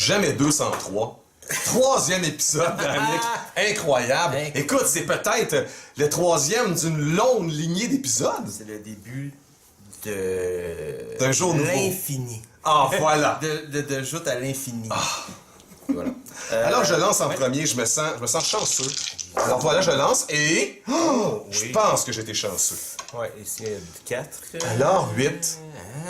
Jamais 203. Troisième épisode, Danick. Incroyable. Écoute, c'est peut-être le troisième d'une longue lignée d'épisodes. C'est le début d'un jour nouveau. L'infini. Ah, voilà. de joute à l'infini. Ah. Voilà. Alors, je lance en premier. Je me sens chanceux. Alors, voilà, je lance et... Oh, oui. Je pense que j'étais chanceux. Ouais, ici, 4. Alors, 8.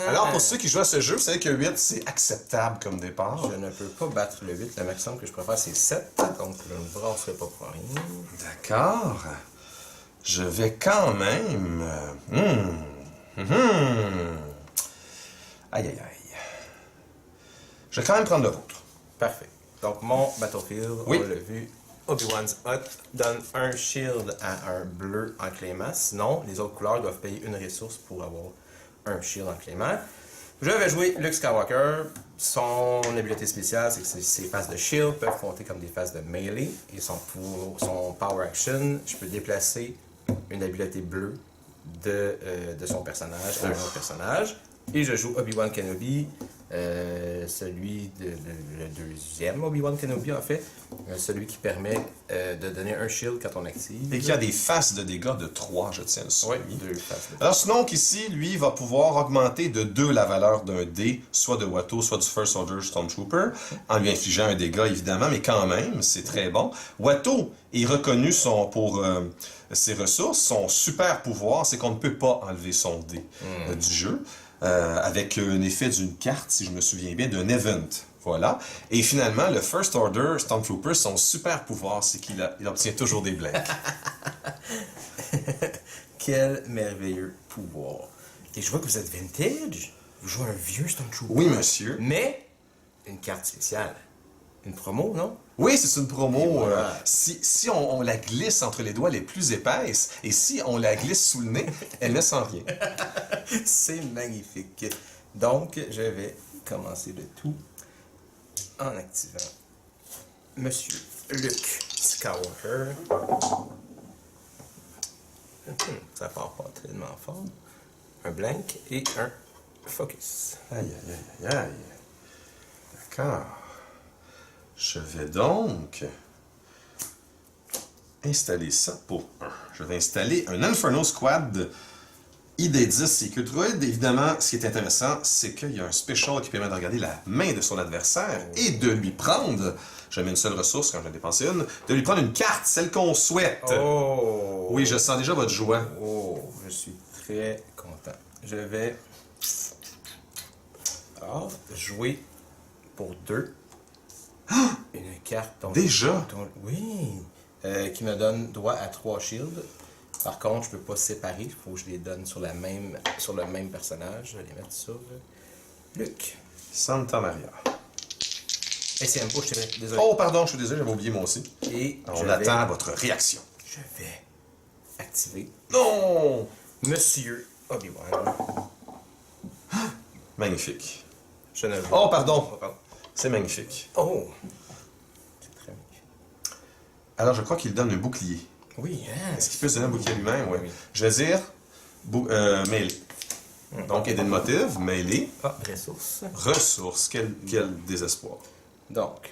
Alors, pour ceux qui jouent à ce jeu, vous savez que 8, c'est acceptable comme départ. Je ne peux pas battre le 8. Le maximum que je préfère, c'est 7. Donc, je ne brasserai pas pour rien. D'accord. Je vais quand même... Aïe, aïe, aïe. Je vais quand même prendre le vôtre. Parfait. Donc, mon Battlefield, oui. On l'a vu, Obi-Wan's Hut donne un shield à un bleu en clément. Sinon, les autres couleurs doivent payer une ressource pour avoir un shield en clément. Je vais jouer Luke Skywalker. Son habileté spéciale, c'est que ses phases de shield peuvent compter comme des phases de melee. Et son power action, je peux déplacer une habileté bleue de son personnage à un autre personnage. Et je joue Obi-Wan Kenobi, celui le deuxième Obi-Wan Kenobi en fait, celui qui permet de donner un shield quand on active. Et qui a des faces de dégâts de 3, je tiens à le souligner. Oui, 2 faces de dégâts. Alors Snoke ici, lui, va pouvoir augmenter de 2 la valeur d'un dé, soit de Watto, soit du First Order Stormtrooper, en lui infligeant un dégât évidemment, mais quand même, c'est très bon. Watto est reconnu pour ses ressources, son super pouvoir, c'est qu'on ne peut pas enlever son dé du jeu. Avec un effet d'une carte, si je me souviens bien, d'un event. Voilà. Et finalement, le First Order Stormtrooper, son super pouvoir, c'est qu'il obtient toujours des blanks. Quel merveilleux pouvoir. Et je vois que vous êtes vintage. Vous jouez un vieux Stormtrooper. Oui, monsieur. Mais, une carte spéciale. Une promo, non? Oui, c'est une promo. Voilà. Si on la glisse entre les doigts les plus épaisses, et si on la glisse sous le nez, elle ne sent rien. C'est magnifique. Donc, je vais commencer le tout en activant Monsieur Luke Skywalker. Ça part pas tellement fort. Un blank et un focus. Aïe, aïe, aïe, aïe, aïe. D'accord. Je vais donc installer ça pour 1. Je vais installer un Inferno Squad ID10 Secret Droid. Évidemment, ce qui est intéressant, c'est qu'il y a un special qui permet de regarder la main de son adversaire et de lui prendre, je mets une seule ressource quand je vais dépenser une, de lui prendre une carte, celle qu'on souhaite. Oh! Oui, je sens déjà votre joie. Oh, je suis très content. Je vais jouer pour 2 une carte dont Déjà? oui, qui me donne droit à 3 shields. Par contre, je peux pas séparer, il faut que je les donne sur le même personnage. Je vais les mettre sur Luke. Santa Maria. Et c'est un peu, je suis désolé. Oh, pardon, je suis désolé, j'avais oublié moi aussi. Et on attend votre réaction. Je vais activer Non! Monsieur Obi-Wan. Magnifique. Je ne veux Oh, pardon. C'est magnifique. Oh! C'est très magnifique. Alors, je crois qu'il donne un bouclier. Oui, hein? Est-ce qu'il peut se donner un bouclier lui-même? Oui. Oui. Je vais dire mêlée. Donc, aider de motive, mêlée. Ah, ressources. Ressources. Quel désespoir. Donc,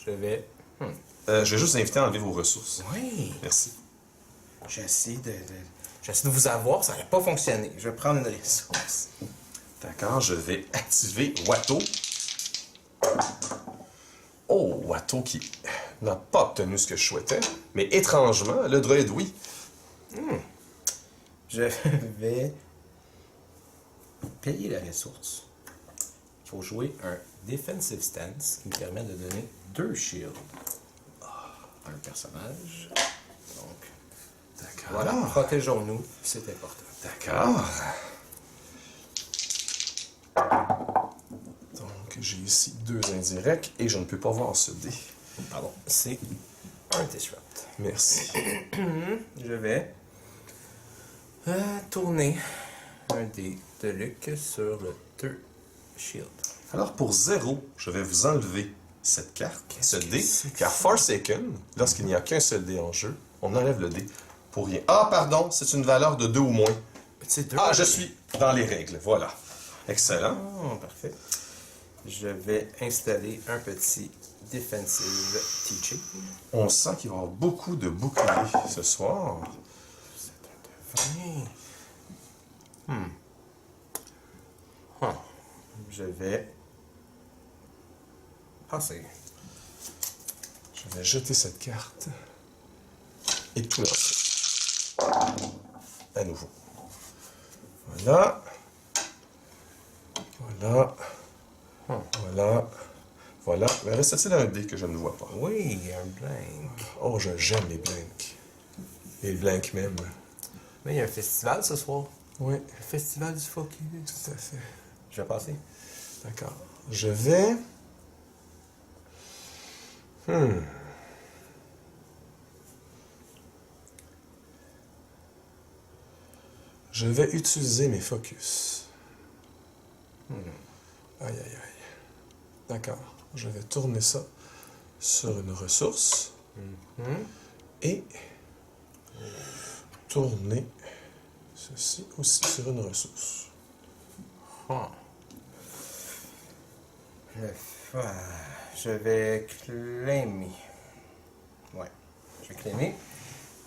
je vais... je vais juste vous inviter à enlever vos ressources. Oui! Merci. J'essaie de vous avoir, ça n'a pas fonctionné. Je vais prendre une ressource. D'accord, je vais activer Watto. Oh, Watto qui n'a pas obtenu ce que je souhaitais, mais étrangement, le droïde, oui. Je vais payer la ressource. Il faut jouer un Defensive Stance qui me permet de donner 2 shields à un personnage. Donc, D'accord. voilà, protégeons-nous, c'est important. D'accord. Donc, j'ai ici 2 indirects et je ne peux pas voir ce dé. Pardon, c'est un Disrupt. Merci. Je vais tourner un dé de Luke sur le 2 shield. Alors, pour 0, je vais vous enlever cette carte, ce que dé, c'est que car Forsaken, lorsqu'il n'y a qu'un seul dé en jeu, on enlève le dé pour rien. Ah, pardon, c'est une valeur de 2 ou moins. C'est 2. Ah, je suis dans les règles, voilà. Excellent. Oh, parfait. je vais installer un petit Defensive Teaching. On sent qu'il va y avoir beaucoup de boucliers ce soir. Je vais passer. Je vais jeter cette carte et tout lancer. À nouveau. Voilà. Voilà. Voilà. Voilà. Mais reste-t-il un dé que je ne vois pas? Oui, un blank. Oh, j'aime les blanks. Les blanks même. Mais il y a un festival ce soir. Oui, Le festival du focus. tout à fait. Je vais passer. D'accord. Je vais... Je vais utiliser mes focus. Aïe, aïe, aïe. D'accord. Je vais tourner ça sur une ressource. Et tourner ceci aussi sur une ressource. Je vais claimer. Ouais. Je vais claimer.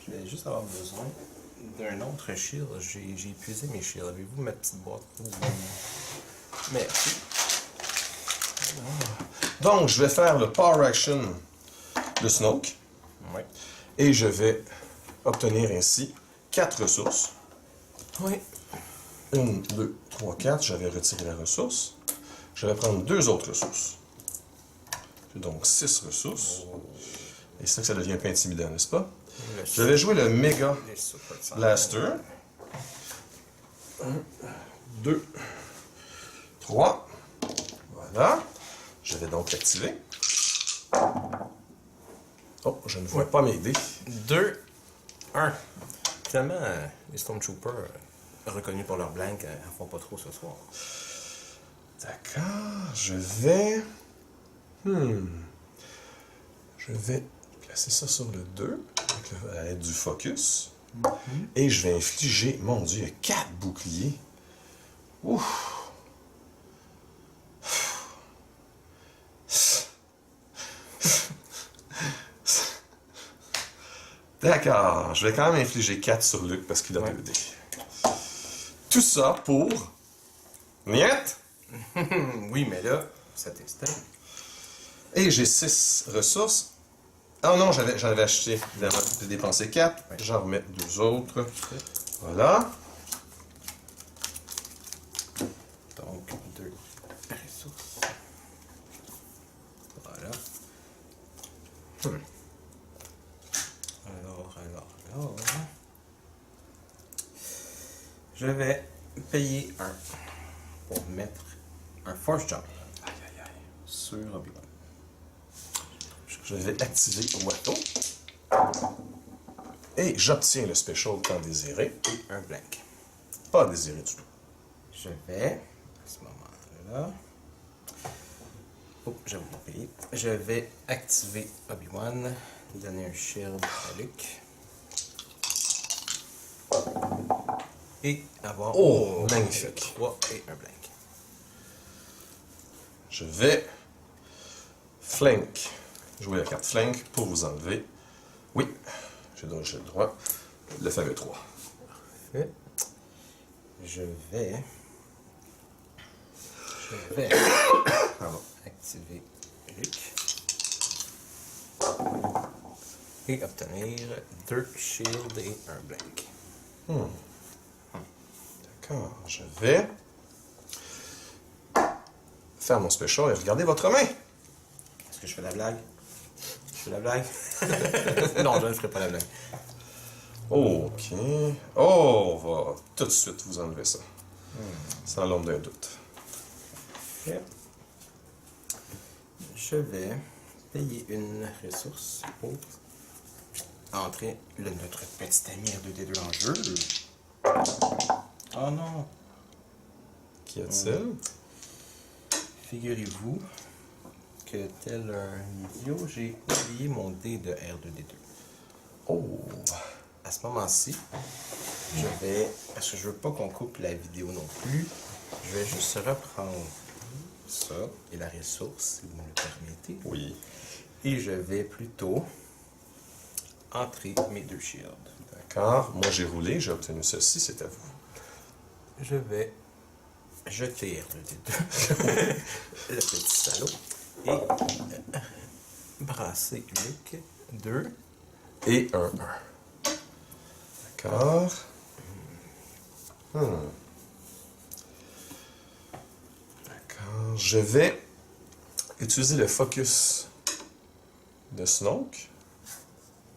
Je vais juste avoir besoin d'un autre shield. J'ai épuisé mes shields. Avez-vous ma petite boîte? Merci. Donc, je vais faire le Power Action de Snoke. Ouais. Et je vais obtenir ainsi 4 ressources. Oui. 1, 2, 3, 4. J'avais retiré la ressource. Je vais prendre 2 autres ressources. J'ai donc 6 ressources. Et c'est là que ça devient un peu intimidant, n'est-ce pas? Je vais jouer le Mega Blaster. 1, 2, 3. Voilà. Je vais donc l'activer. Oh, je ne vois pas mes dés. 2, 1. Finalement, les Stormtroopers, reconnus pour leur blank, en font pas trop ce soir. D'accord, je vais... Je vais placer ça sur le 2, avec à l'aide du focus. Et je vais infliger, mon Dieu, il y a 4 boucliers. Ouf! D'accord, je vais quand même infliger 4 sur Luke parce qu'il a 2 dés. Tout ça pour... Niet! Oui, mais là, ça t'installe. Et j'ai 6 ressources. Ah non, j'en avais acheté. J'ai dépensé 4. J'en remets 2 autres. Voilà. Donc, 2 ressources. Voilà. Alors. Je vais payer un pour mettre un Force Jump sur Obi-Wan. Je vais activer Watto. Et j'obtiens le special tant désiré. Et un blank. Pas désiré du tout. Je vais, à ce moment-là... Oh, j'avais pas payé. Je vais activer Obi-Wan, donner un shield à Luke. Et avoir magnifique. 3 et un blank. Je vais flank. Jouer la carte flank pour vous enlever. Oui, j'ai le droit. Le fameux 3. Parfait. Je vais activer Luke. Et obtenir 2 shields et un blank. D'accord, je vais faire mon special et regarder votre main. Est-ce que je fais la blague? Je fais la blague? Non, je ne ferai pas la blague. Ok. Oh, on va tout de suite vous enlever ça. Sans l'ombre d'un doute. Parfait. Je vais payer une ressource pour entrer notre petit ami R2D2 en jeu. Oh non! Qu'y a-t-il? Figurez-vous que tel un idiot, j'ai oublié mon dé de R2D2. Oh! À ce moment-ci, je vais, parce que je veux pas qu'on coupe la vidéo non plus, je vais juste reprendre ça et la ressource, si vous me le permettez. Oui. Et je vais plutôt entrer mes 2 shields. D'accord. Moi, j'ai roulé, j'ai obtenu ceci, c'est à vous. Je vais jeter le D2, le petit salaud, et brasser Luc 2. Et un 1. D'accord. D'accord. Je vais utiliser le focus de Snoke.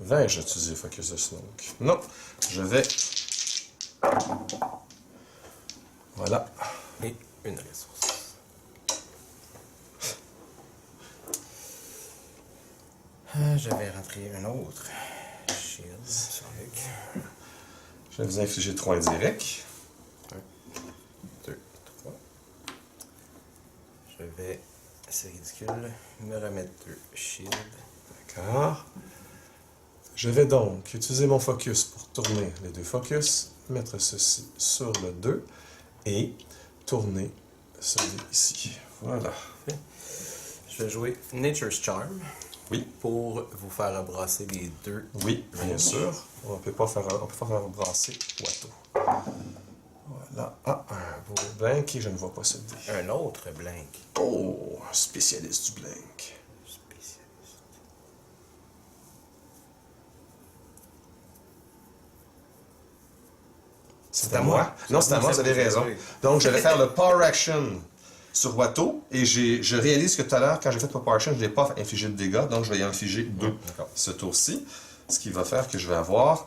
Vais-je utiliser le focus de Snoke? Non. Je vais... Voilà. Et une ressource. Je vais rentrer un autre shield sur Luc. Je vais vous infliger 3 indirects. 1, 2, 3. Je vais, c'est ridicule, me remettre 2 shields. D'accord. Je vais donc utiliser mon focus pour tourner les 2 focus, mettre ceci sur le 2 et tourner celui ici. Voilà. Je vais jouer Nature's Charm. Oui. Pour vous faire brasser les 2. Oui, bien sûr. On peut pas faire brasser Watto. Voilà. Ah, un beau blank et je ne vois pas ce dé. Un autre blank. Oh, un spécialiste du blank. Spécialiste. C'est à moi? Non, c'est à moi, vous avez raison. Donc, je vais faire le Power Action sur Watto, et je réalise que tout à l'heure, quand j'ai fait le Power Action, je n'ai pas infligé de dégâts, donc je vais y infliger 2 ce tour-ci. Ce qui va faire que je vais avoir...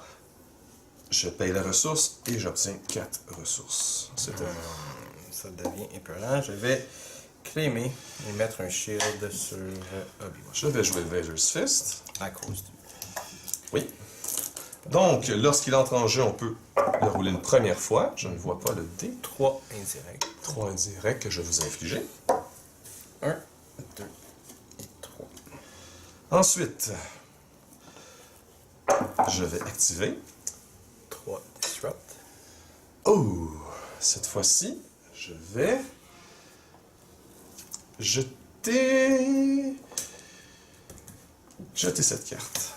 Je paye la ressource et j'obtiens 4 ressources. Ça devient épeurant. Je vais claimer et mettre un shield sur Obi-Wan. Je vais jouer Vader's Fist. À cause du... Oui. Donc, lorsqu'il entre en jeu, on peut le rouler une première fois. Je ne vois pas le dé. 3 indirects. 3 indirects que je vais vous infliger. 1, 2 et 3. Ensuite, je vais activer. 3 Disrupt. Oh! Cette fois-ci, je vais jeter cette carte.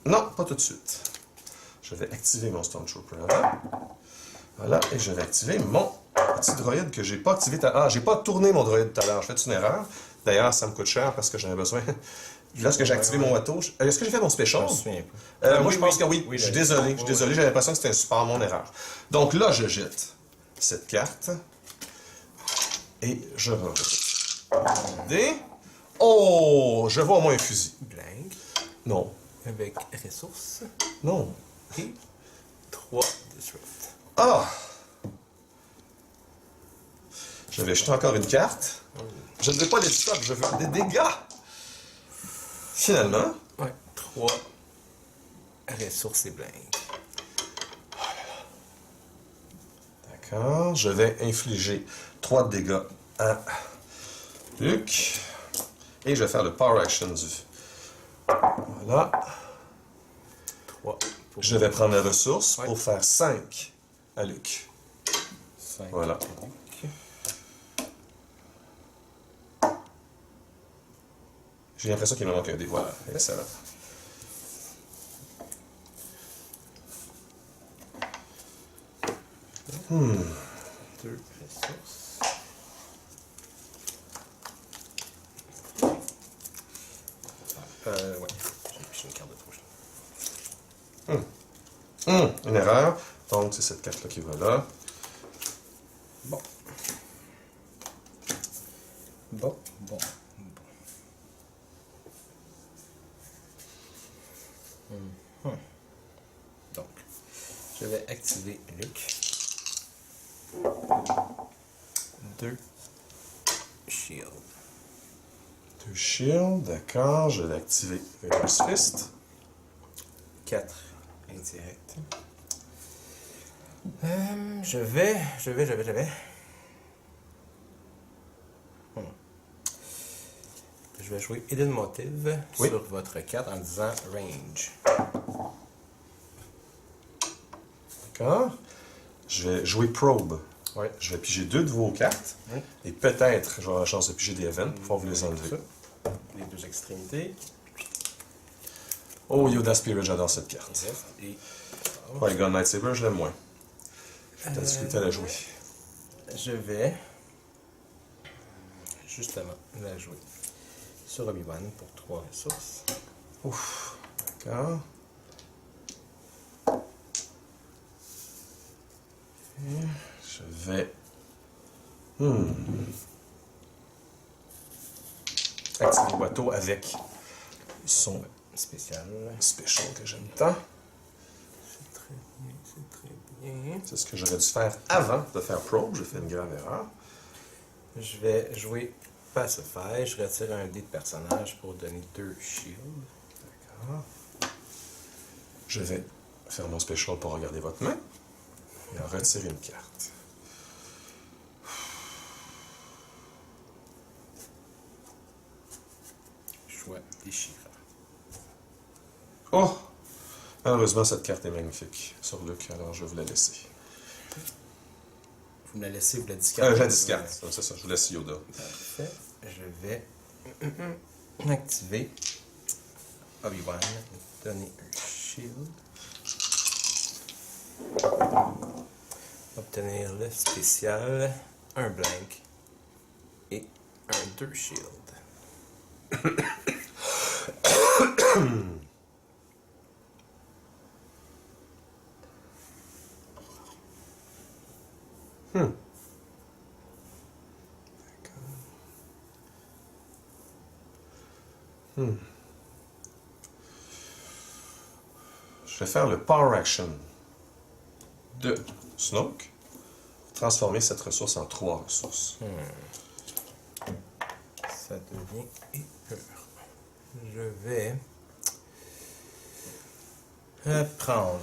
Non, pas tout de suite. Je vais activer mon Stormtrooper avant. Voilà, et je vais activer mon petit droïde que j'ai pas activé. Ah, j'ai pas tourné mon droïde tout à l'heure. J'ai fait une erreur. D'ailleurs, ça me coûte cher parce que j'en ai besoin. Lorsque j'ai activé mon Watto, est-ce que j'ai fait mon special? Je me souviens pas. Moi, je pense que oui. Je suis désolé. J'ai l'impression que c'était un support, mon erreur. Donc là, je jette cette carte. Et je rejette. Dé. Oh! Je vois au moins un fusil. Blank. Non. Avec ressources. Non. Et 3 Disrupt. Ah! Je vais jeter encore une carte. Je ne veux pas des stops, je veux des dégâts. Finalement. Ouais. 3 ressources et blank. D'accord. Je vais infliger 3 dégâts à Luc. Et je vais faire le Power Action du... Voilà. 3 pour... Je vais prendre la ressource pour faire 5 à Luc. 5. Voilà. J'ai l'impression qu'il me manque un dé. Voilà. Excellent. Deux ressources. Ouais. J'ai une carte de trop. Une erreur. Donc, c'est cette carte-là qui va là. Bon. Bon. Donc, je vais activer Luc. 2 shield. 2 shields, d'accord. Je vais activer Vader's Fist. 4 indirect. Je vais. Je vais jouer Hidden Motive sur votre carte en disant Range. D'accord. Je vais jouer Probe. Ouais. Je vais piger 2 de vos cartes. Oui. Et peut-être, j'aurai la chance de piger des events pour pouvoir vous les enlever. Ça. Les deux extrémités. Oh, Yoda Spirit, j'adore cette carte. Et Ouais, Gun Lightsaber, je l'aime moins. J'ai de la difficulté à la jouer. je vais justement la jouer sur Obi-Wan pour 3 ressources. Ouf, d'accord. Et je vais... activer Watto avec son Spécial. special que j'aime tant. C'est très bien, c'est très bien. C'est ce que j'aurais dû faire avant de faire Probe. J'ai fait une grave erreur. Je vais jouer Pacify. Je retire un dé de personnage pour donner 2 shields. D'accord. Je vais faire mon special pour regarder votre main et en retirer une carte. Choix déchirant. Oh! Malheureusement, cette carte est magnifique sur Luke, alors je vais vous la laisser. Vous me la laissez, vous la discardez. Je la discarte, c'est ça, je vous laisse Yoda. Parfait. Je vais activer Obi-Wan, donner un shield, obtenir le spécial, un blank et un 2 shield. Je vais faire le Power Action de Snoke. Transformer cette ressource en 3 ressources. Ça devient épure. Je vais prendre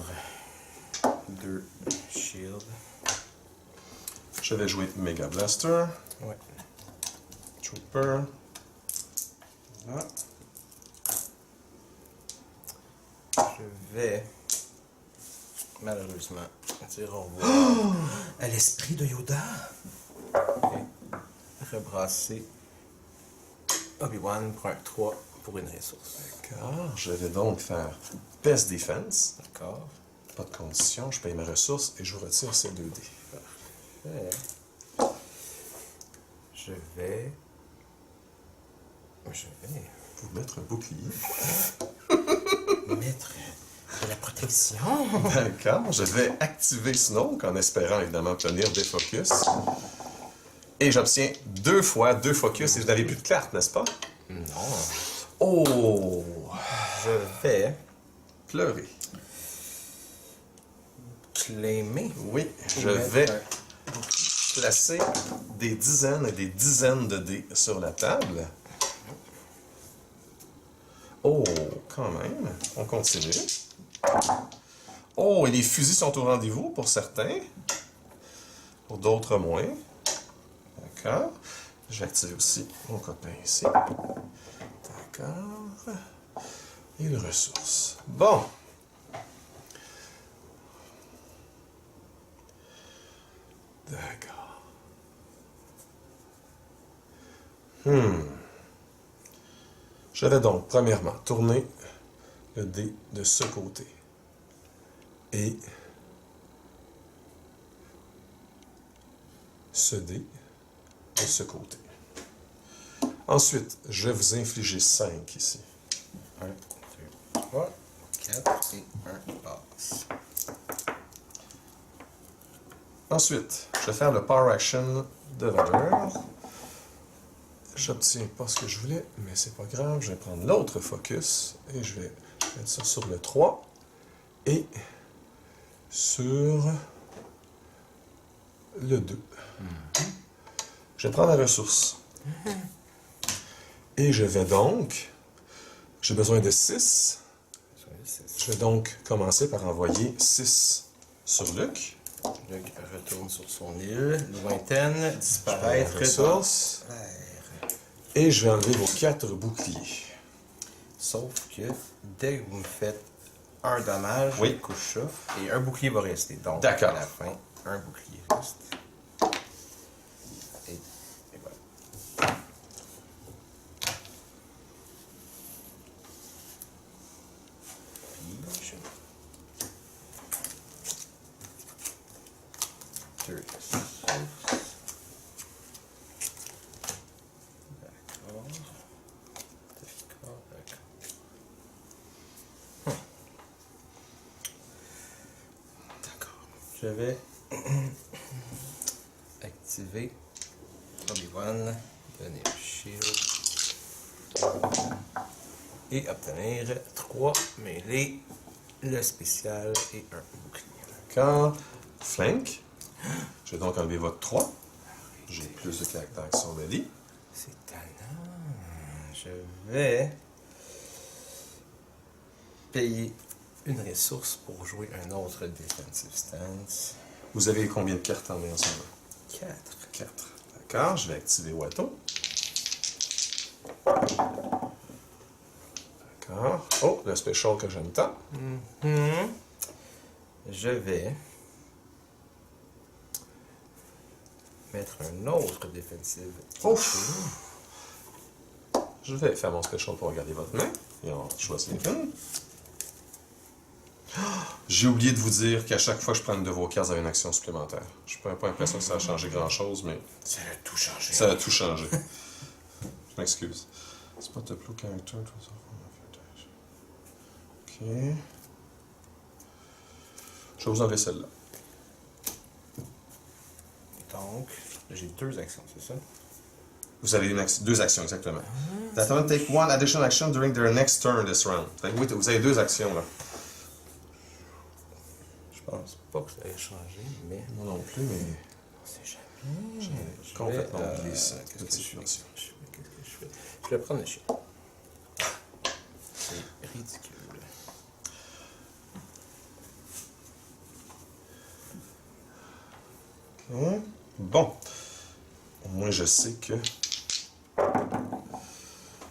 2 shields. Je vais jouer Mega Blaster, Ouais. Trooper. Voilà. Je vais malheureusement dire au revoir à l'esprit de Yoda et rebrasser Obi-Wan pour un 3 pour une ressource. D'accord. Je vais donc faire Best Defense. D'accord. Pas de condition. Je paye mes ressources et je vous retire ces 2 dés. Parfait. Je vais Vous mettre un bouclier. mettre de la protection. D'accord. Je vais activer Snoke en espérant évidemment obtenir des focus. Et j'obtiens 2 fois 2 focus et vous n'avez plus de cartes, n'est-ce pas? Non. Oh! Je vais Pleurer. claimer. Oui, je vais placer des dizaines et des dizaines de dés sur la table. Oh, quand même. On continue. Oh, et les fusils sont au rendez-vous pour certains. Pour d'autres, moins. D'accord. Je vais activer aussi mon copain ici. D'accord. Et une ressource. Bon. D'accord. Je vais donc, premièrement, tourner le dé de ce côté. Et ce dé de ce côté. Ensuite, je vais vous infliger 5 ici. 1, 2, 3, 4 et 1 passe. Ensuite, je vais faire le Power Action de valeur. J'obtiens pas ce que je voulais, mais c'est pas grave. Je vais prendre l'autre focus et je vais mettre ça sur le 3 et sur le 2. Je vais prendre la ressource. Et je vais donc... J'ai besoin de 6. Je vais donc commencer par envoyer 6 sur Luke. Luke retourne sur son île lointaine, disparaître La ressource. dans l'air. Et je vais enlever vos 4 boucliers. Sauf que dès que vous me faites un dommage, Oui. couche ça, et un bouclier va rester. Donc, D'accord. à la fin, un bouclier reste. 2 ressources. D'accord. D'accord. Je vais activer Obi-Wan, donner le shield et obtenir 3 mêlées, le spécial et un bouclier. D'accord. Flank. Je vais donc enlever votre 3. J'ai plus de caractères qui sont ready. C'est tannant. Je vais payer une ressource pour jouer un autre defensive stance. Vous avez combien de cartes en main en ce moment? 4. 4. D'accord, je vais activer Watto. D'accord. Oh, le special que j'aime tant. Je vais mettre un autre defensive. Ouf! Je vais faire mon special pour regarder votre main. Et on choisit les films. J'ai oublié de vous dire qu'à chaque fois que je prends une de vos cartes, vous avez une action supplémentaire. Je n'ai pas l'impression que ça a changé grand-chose, mais Ça a tout changé. ça a tout changé. Je m'excuse. Spot the blue character. Ok. Je vais vous enlever celle-là. Donc, j'ai 2 actions, c'est ça? Vous avez deux actions, exactement. That one take one additional action during their next turn this round. Fait que oui, vous avez 2 actions, là. Je pense pas que ça ait changé, mais Moi non plus, mais... on sait jamais. J'ai complètement oublié ça. Qu'est-ce que je fais? Je vais prendre le chien. C'est ridicule. Ok. Bon. Au moins, je sais que...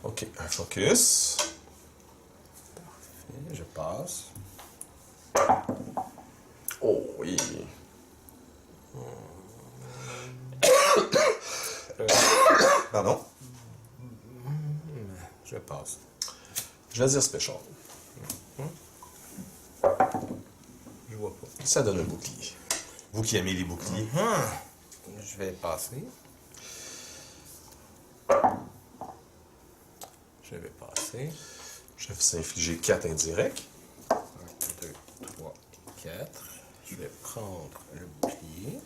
Ok, un focus. Parfait, je passe. Oh oui. Pardon. Je passe. Je vais dire special. Je vois pas. Ça donne un bouclier. Vous qui aimez les boucliers. Je vais passer. Je vais passer. Je vais vous infliger 4 indirects. 1, 2, 3 et 4. Je vais prendre le bouclier.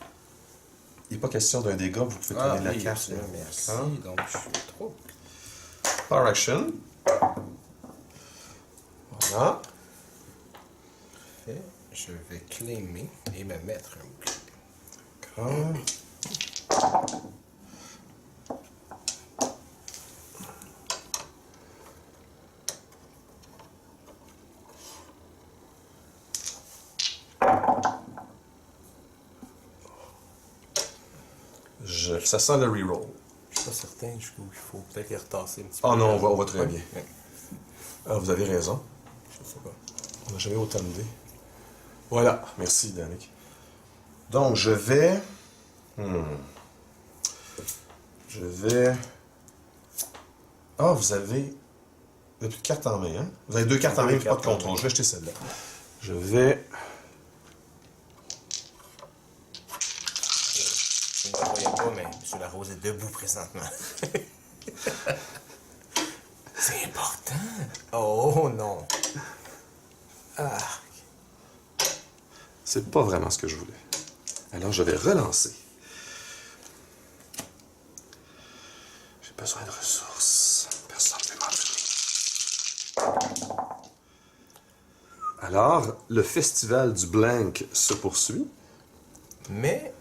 Il n'est pas question d'un dégât, vous pouvez tourner la carte. absolument, merci. D'accord. Donc, je suis 3. Power action. Voilà. Parfait. Je vais claimer et me mettre un bouclier. D'accord. Ça sent le reroll. Je suis pas certain jusqu'où il faut. Peut-être les retasser un petit peu. Oh non, on va très bien. Ouais. Ah, vous avez raison. Je sais pas. On n'a jamais autant de dés. Voilà. Merci, Danick. Donc, je vais... Je vais... Ah, vous avez... Vous avez plus de cartes en main, hein? Vous avez 2 cartes en main, mais pas de contrôle. Je vais acheter celle-là. Je vais... Je ne le voyais pas, mais M. Larose est debout présentement. C'est important. Oh non. Ah. C'est pas vraiment ce que je voulais. Alors, je vais relancer. J'ai besoin de ressources. Personne ne m'en donner. Alors, le festival du blank se poursuit. Mais,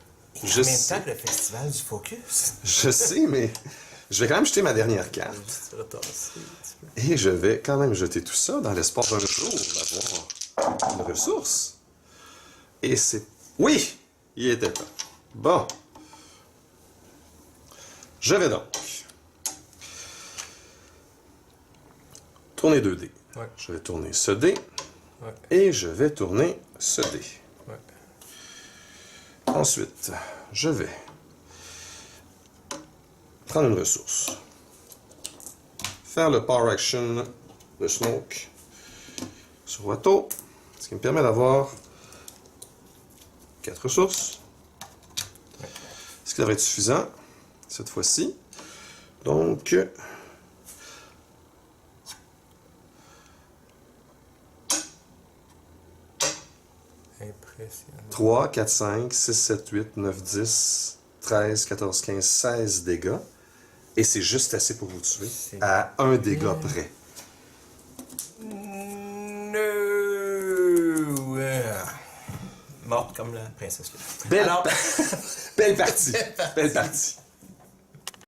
en Je même sais. temps que le festival du focus. Je sais, mais je vais quand même jeter ma dernière carte. Juste retasser un petit peu. Et je vais quand même jeter tout ça dans l'espoir d'un jour d'avoir une ressource. Et c'est... Oui! Il était temps. Bon. Je vais donc tourner 2 dés. Ouais. Je vais tourner ce dé Ouais. et je vais tourner ce dé. Ouais. Ensuite, je vais prendre une ressource. Faire le Power Action de Smoke sur Watto, ce qui me permet d'avoir 4 ressources. Ce qui devrait être suffisant cette fois-ci. Donc, Impressionnant. 3, 4, 5, 6, 7, 8, 9, 10, 13, 14, 15, 16 dégâts. Et c'est juste assez pour vous tuer à 1 dégât près. No. Morte comme la princesse. Belle, Alors, belle partie. Belle partie.